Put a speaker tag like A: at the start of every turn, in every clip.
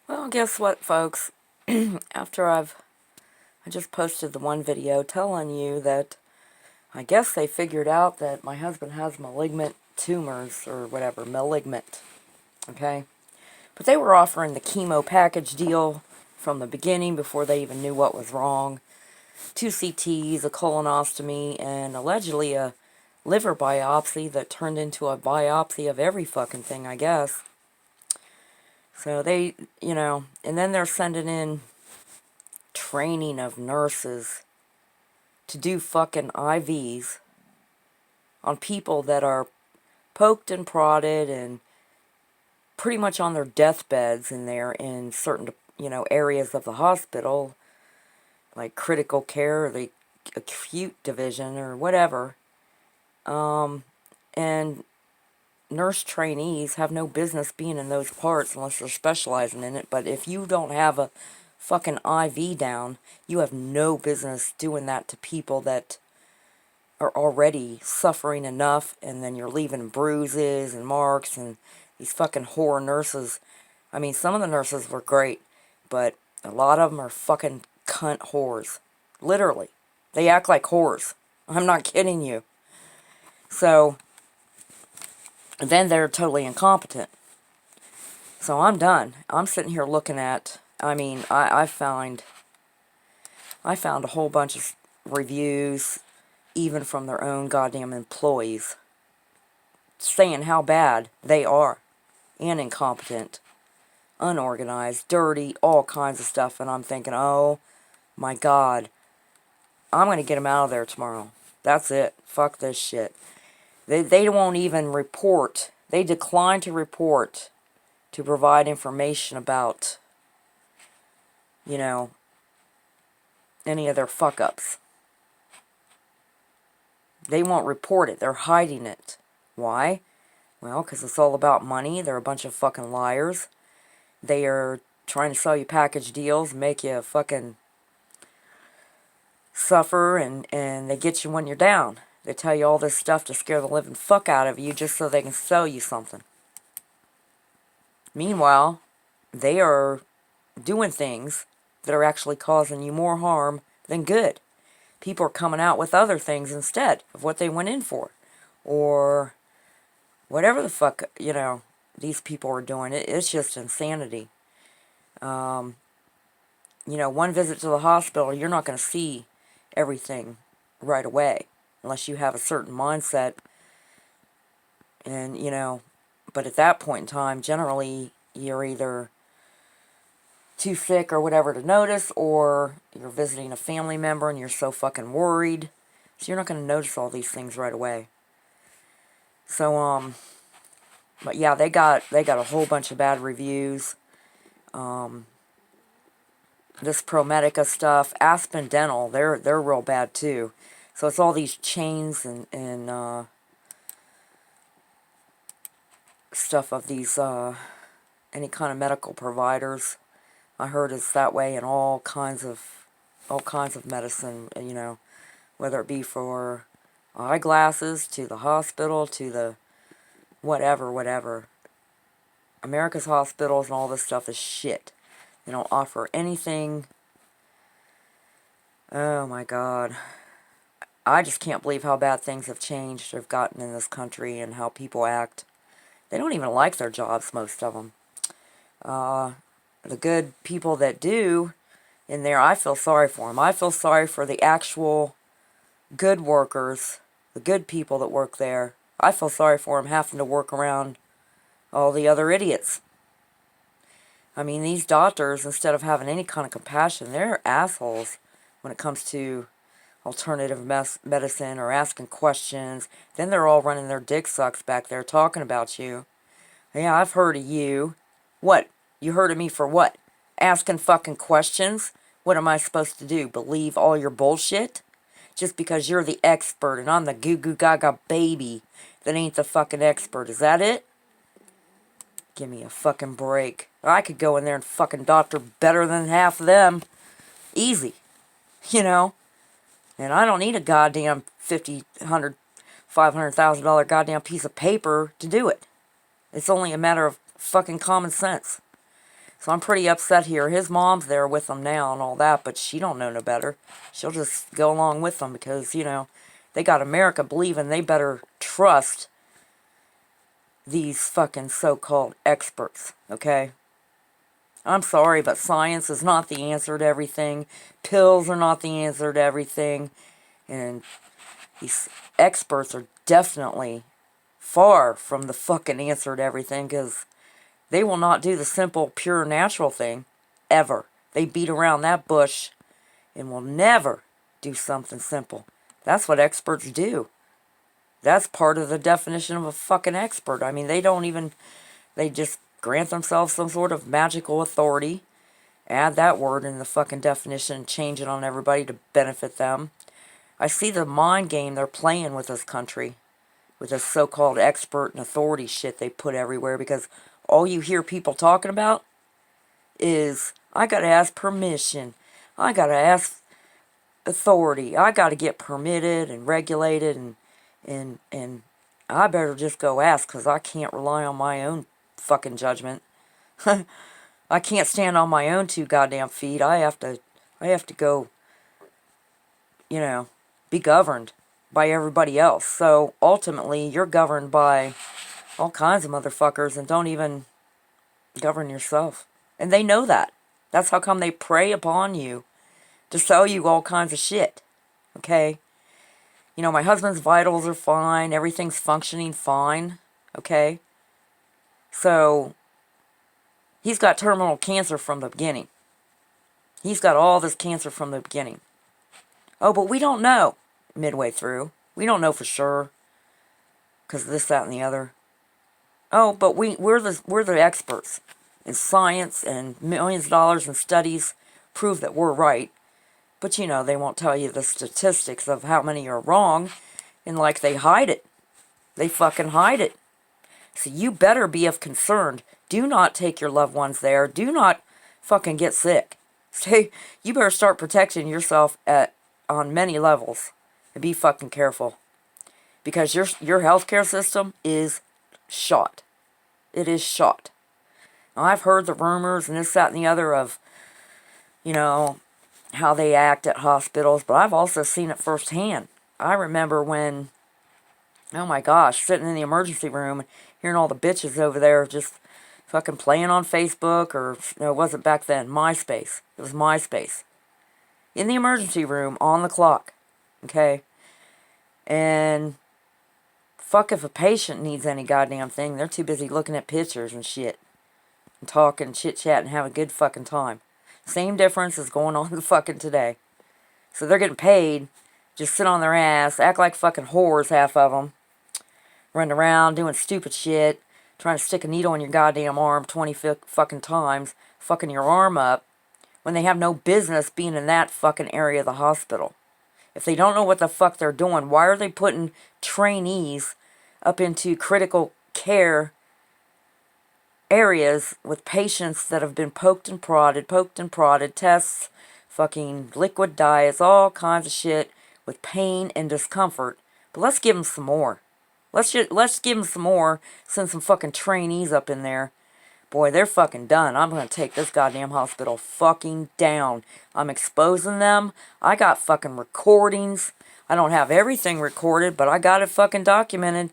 A: Well, guess what, folks? After I just posted the one video telling you that I guess they figured out that my husband has malignant tumors or whatever, malignant, okay? But they were offering the chemo package deal from the beginning before they even knew what was wrong. 2 CTs, a colonostomy, and allegedly a liver biopsy that turned into a biopsy of every fucking thing, I guess. So they, and then they're sending in training of nurses to do fucking IVs on people that are poked and prodded and pretty much on their deathbeds in there in certain, areas of the hospital, like critical care or the acute division or whatever. And nurse trainees have no business being in those parts unless they're specializing in it. But if you don't have a fucking IV down, you have no business doing that to people that are already suffering enough, and then you're leaving bruises and marks, and these fucking whore nurses. I mean, some of the nurses were great, but a lot of them are fucking cunt whores. Literally. They act like whores. I'm not kidding you. So, then they're totally incompetent. So I'm done. I'm sitting here looking at, I found a whole bunch of reviews, even from their own goddamn employees, saying how bad they are, and incompetent, unorganized, dirty, all kinds of stuff. And I'm thinking, oh my God, I'm going to get them out of there tomorrow. That's it. Fuck this shit. They won't even report. They decline to report to provide information about, any of their fuck-ups. They won't report it. They're hiding it. Why? Well, because it's all about money. They're a bunch of fucking liars. They are trying to sell you package deals, make you fucking suffer, and they get you when you're down. They tell you all this stuff to scare the living fuck out of you just so they can sell you something. Meanwhile, they are doing things that are actually causing you more harm than good. People are coming out with other things instead of what they went in for. Or whatever the fuck, these people are doing. It's just insanity. One visit to the hospital, you're not going to see everything right away unless you have a certain mindset. And, but at that point in time, generally, you're either too sick or whatever to notice, or you're visiting a family member and you're so fucking worried. So you're not going to notice all these things right away. So, but yeah, they got a whole bunch of bad reviews. This ProMedica stuff, Aspen Dental, they're real bad too. So it's all these chains and stuff of these any kind of medical providers. I heard it's that way in all kinds of medicine, whether it be for eyeglasses, to the hospital, to the whatever. America's hospitals and all this stuff is shit. They don't offer anything. Oh my God. I just can't believe how bad things have changed, have gotten in this country, and how people act. They don't even like their jobs, most of them. The good people that do in there, I feel sorry for them. I feel sorry for the actual good workers, the good people that work there. I feel sorry for them having to work around all the other idiots. I mean, these doctors, instead of having any kind of compassion, they're assholes when it comes to alternative medicine or asking questions. Then they're all running their dick sucks back there talking about you. Yeah, I've heard of you. What? You heard of me for what? Asking fucking questions? What am I supposed to do? Believe all your bullshit? Just because you're the expert and I'm the goo goo gaga baby that ain't the fucking expert. Is that it? Give me a fucking break. I could go in there and fucking doctor better than half of them. Easy. And I don't need a goddamn $50, $100, $500,000 goddamn piece of paper to do it. It's only a matter of fucking common sense. So I'm pretty upset here. His mom's there with him now and all that, but she don't know no better. She'll just go along with them because, you know, they got America believing they better trust these fucking so-called experts, okay? I'm sorry, but science is not the answer to everything. Pills are not the answer to everything. And these experts are definitely far from the fucking answer to everything because they will not do the simple, pure, natural thing, ever. They beat around that bush and will never do something simple. That's what experts do. That's part of the definition of a fucking expert. I mean, they just grant themselves some sort of magical authority, add that word in the fucking definition, and change it on everybody to benefit them. I see the mind game they're playing with this country, with this so-called expert and authority shit they put everywhere, because all you hear people talking about is, I gotta ask permission, I gotta ask authority, I gotta get permitted and regulated, and I better just go ask because I can't rely on my own fucking judgment. I can't stand on my own two goddamn feet. I have to go, you know, be governed by everybody else. So ultimately, you're governed by all kinds of motherfuckers and don't even govern yourself. And they know that. That's how come they prey upon you to sell you all kinds of shit. Okay? You know, my husband's vitals are fine. Everything's functioning fine. Okay? So, he's got terminal cancer from the beginning. He's got all this cancer from the beginning. Oh, but we don't know midway through. We don't know for sure. Because of this, that, and the other. Oh, but we're the experts. And science and millions of dollars in studies prove that we're right. But, you know, they won't tell you the statistics of how many are wrong. And, like, they hide it. They fucking hide it. So you better be of concern. Do not take your loved ones there. Do not fucking get sick. You better start protecting yourself on many levels. And be fucking careful. Because your healthcare system is shot. It is shot. Now, I've heard the rumors and this, that, and the other of, you know, how they act at hospitals, but I've also seen it firsthand. I remember when, oh my gosh, sitting in the emergency room, hearing all the bitches over there just fucking playing on Facebook, or, no, it wasn't back then, MySpace. It was MySpace. In the emergency room, on the clock, okay? And fuck if a patient needs any goddamn thing, they're too busy looking at pictures and shit. And talking, chit-chat, and having a good fucking time. Same difference is going on fucking today. So they're getting paid, just sit on their ass, act like fucking whores, half of them. Running around, doing stupid shit, trying to stick a needle in your goddamn arm 20 fucking times, fucking your arm up, when they have no business being in that fucking area of the hospital. If they don't know what the fuck they're doing, why are they putting trainees up into critical care areas with patients that have been poked and prodded, tests, fucking liquid diets, all kinds of shit with pain and discomfort. But let's give them some more. Let's give them some more, send some fucking trainees up in there. Boy, they're fucking done. I'm going to take this goddamn hospital fucking down. I'm exposing them. I got fucking recordings. I don't have everything recorded, but I got it fucking documented.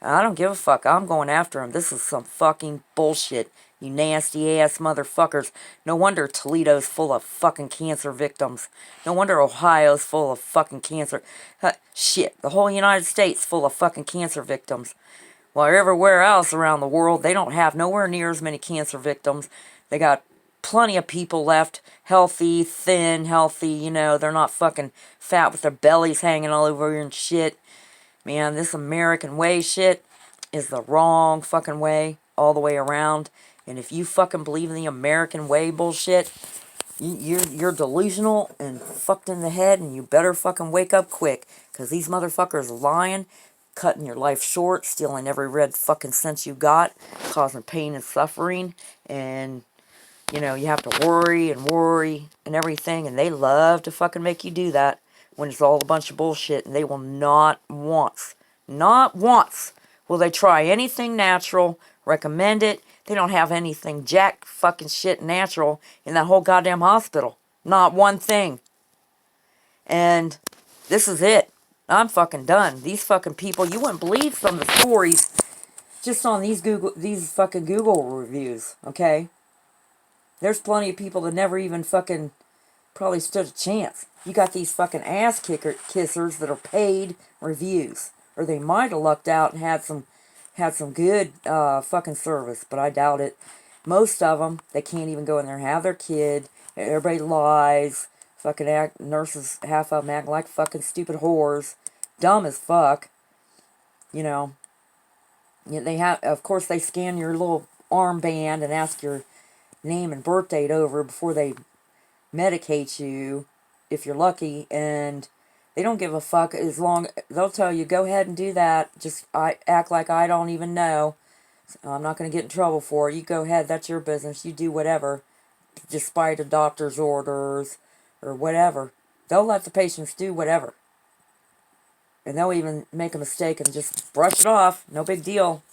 A: I don't give a fuck. I'm going after them. This is some fucking bullshit. You nasty ass motherfuckers. No wonder Toledo's full of fucking cancer victims. No wonder Ohio's full of fucking cancer. Shit, the whole United States full of fucking cancer victims. While everywhere else around the world, they don't have nowhere near as many cancer victims. They got plenty of people left, healthy, thin, healthy, you know, they're not fucking fat with their bellies hanging all over and shit. Man, this American way shit is the wrong fucking way all the way around. And if you fucking believe in the American way bullshit, you're delusional and fucked in the head, and you better fucking wake up quick. Because these motherfuckers are lying, cutting your life short, stealing every red fucking cent you got, causing pain and suffering. And, you know, you have to worry and everything. And they love to fucking make you do that when it's all a bunch of bullshit, and they will not once will they try anything natural, recommend it, They don't have anything jack fucking shit natural in that whole goddamn hospital. Not one thing. And this is it. I'm fucking done. These fucking people, you wouldn't believe some of the stories just on these fucking Google reviews, okay? There's plenty of people that never even fucking probably stood a chance. You got these fucking kissers that are paid reviews. Or they might have lucked out and had some good fucking service, but I doubt it. Most of them, they can't even go in there and have their kid. Everybody lies. Fucking nurses, half of them act like fucking stupid whores. Dumb as fuck. You know. They have, of course, they scan your little armband and ask your name and birth date over before they medicate you, if you're lucky, and they don't give a fuck as long. They'll tell you, go ahead and do that. Just act like I don't even know. I'm not going to get in trouble for it. You go ahead. That's your business. You do whatever, despite a doctor's orders or whatever. They'll let the patients do whatever. And they'll even make a mistake and just brush it off. No big deal.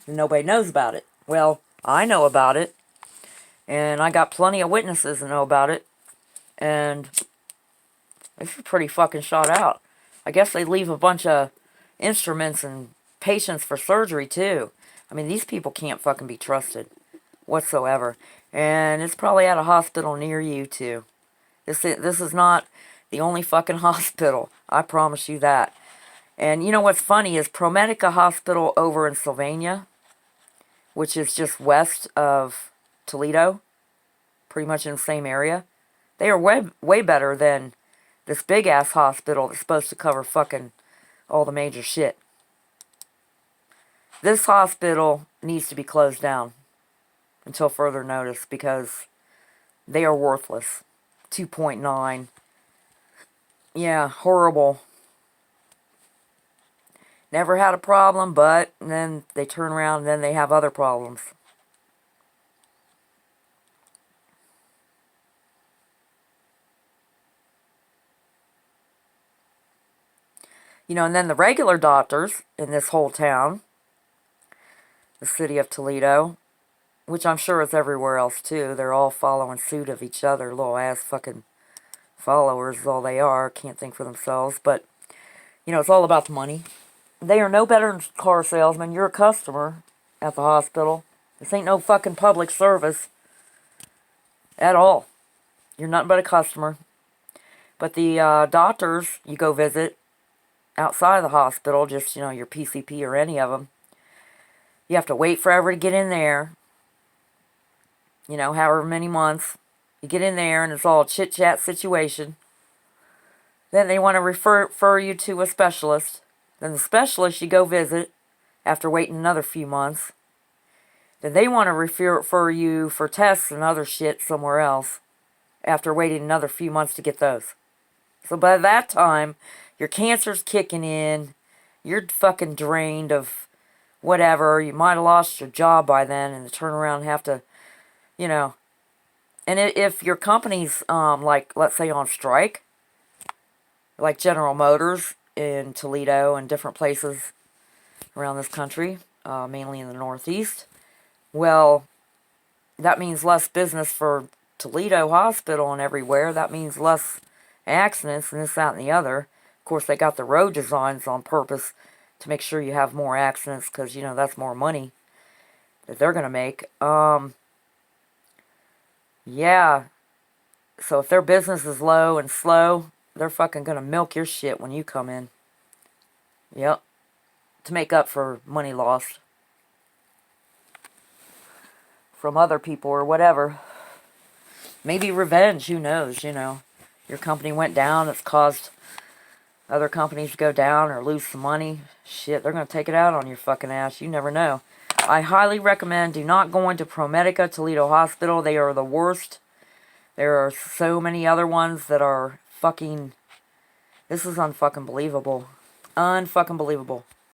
A: And nobody knows about it. Well, I know about it. And I got plenty of witnesses that know about it. And it's pretty fucking shot out. I guess they leave a bunch of instruments and patients for surgery too. I mean, these people can't fucking be trusted whatsoever. And it's probably at a hospital near you too. This is not the only fucking hospital. I promise you that. And you know what's funny is ProMedica Hospital over in Sylvania, which is just west of Toledo, pretty much in the same area. They are way better than this big-ass hospital that's supposed to cover fucking all the major shit. This hospital needs to be closed down until further notice because they are worthless. 2.9. Yeah, horrible. Never had a problem, but then they turn around and then they have other problems. You know, and then the regular doctors in this whole town, the city of Toledo, which I'm sure is everywhere else too, they're all following suit of each other, little ass fucking followers is all they are, can't think for themselves, but, you know, it's all about the money. They are no better than car salesmen. You're a customer at the hospital. This ain't no fucking public service at all. You're nothing but a customer. But the doctors you go visit outside of the hospital, just, you know, your PCP or any of them, you have to wait forever to get in there. You know, however many months. You get in there and it's all a chit-chat situation. Then they want to refer you to a specialist. Then the specialist you go visit after waiting another few months. Then they want to refer you for tests and other shit somewhere else after waiting another few months to get those. So by that time, your cancer's kicking in. You're fucking drained of whatever. You might have lost your job by then and turn around and have to, you know. And if your company's, like, let's say on strike, like General Motors in Toledo and different places around this country, mainly in the Northeast, well, that means less business for Toledo Hospital and everywhere. That means less accidents and this, that, and the other. Of course, they got the road designs on purpose to make sure you have more accidents because, you know, that's more money that they're going to make. Yeah. So if their business is low and slow, they're fucking going to milk your shit when you come in. Yep. To make up for money lost from other people or whatever. Maybe revenge, who knows, you know. Your company went down, it's caused other companies to go down or lose some money. Shit, they're going to take it out on your fucking ass. You never know. I highly recommend do not go into ProMedica Toledo Hospital. They are the worst. There are so many other ones that are fucking... This is unfucking believable. Unfucking believable.